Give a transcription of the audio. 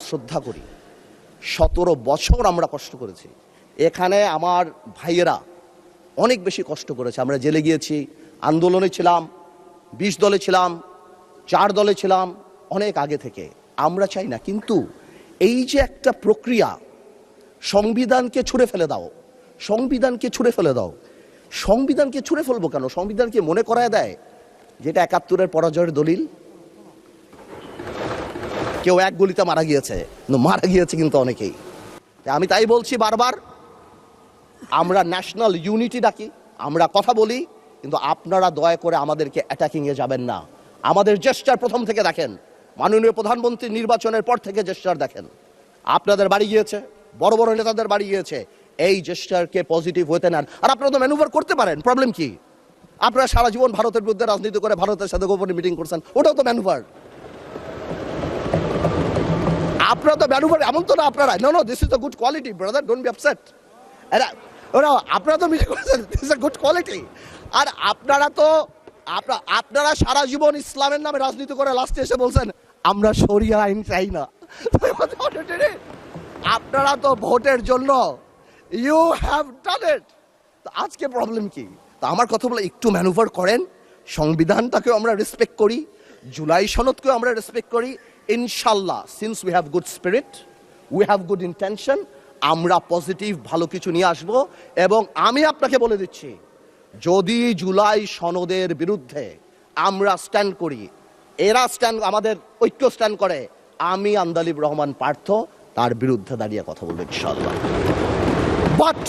শ্রদ্ধা করি। 17 বছর আমরা কষ্ট করেছি। এখানে আমার ভাইয়েরা অনেক বেশি কষ্ট করেছে। আমরা জেলে গিয়েছি, আন্দোলনে ছিলাম, 20 দলে ছিলাম, 4 দলে ছিলাম, অনেক আগে থেকে। আমরা চাই না, কিন্তু এই যে একটা প্রক্রিয়া, সংবিধানকে ছুঁড়ে ফেলে দাও, সংবিধানকে ছুঁড়ে ফেলে দাও। সংবিধানকে ছুঁড়ে ফেলবো কেন? সংবিধানকে মনে করায় দেয় যেটা 71-এর পরাজয়ের দলিল। কেউ এক গুলিতে মারা গিয়েছে কিন্তু অনেকেই। আমি তাই বলছি বারবার, আমরা ন্যাশনাল ইউনিটি ডাকি, আমরা কথা বলি, কিন্তু আপনারা দয়া করে আমাদেরকে অ্যাটাকিংয়ে যাবেন না। আমাদের জেস্টার প্রথম থেকে দেখেন, মাননীয় প্রধানমন্ত্রী নির্বাচনের পর থেকে জেস্টার দেখেন। আপনাদের বাড়ি গিয়েছে, বড় বড় নেতাদের বাড়ি গিয়েছে, এই জেস্টারকে পজিটিভ হতে নেন। আর আপনারা তো ম্যানুভার করতে পারেন, প্রবলেম কি? আপনারা সারা জীবন ভারতের বিরুদ্ধে রাজনীতি করে ভারতের সাথে গোপনে মিটিং করছেন, ওটাও তো ম্যানুভার। আপনারা তো ম্যানুভার, এমন তো না আপনারা। No, this is the good quality brother, don't be upset. আপনারা তো মিটিং করছেন, this is the good quality. আর আপনারা সারা জীবন ইসলামের নামে রাজনীতি করে লাস্টে এসে বলছেন আমরা শরিয়া আইন চাই না। আপনারা তো ভোটের জন্য ইউ হ্যাভ ডান ইট। আজকে প্রবলেম কি? তা আমার কথা বলে একটু ম্যানুভার করেন। সংবিধানটাকেও আমরা রেসপেক্ট করি, জুলাই সনদকেও আমরা রেসপেক্ট করি। ইনশাল্লাহ, since we have good spirit, we have good intention, আমরা পজিটিভ ভালো কিছু নিয়ে আসব। এবং আমি আপনাকে বলে দিচ্ছি, যদি জুলাই সনদের বিরুদ্ধে আমরা স্ট্যান্ড করি, এরা স্ট্যান্ড, আমাদের ঐক্য স্ট্যান্ড করে, আমি আন্দালিব রহমান পার্থ তার বিরুদ্ধে দাঁড়িয়ে কথা বলবো ইনশাল্লাহ। বাট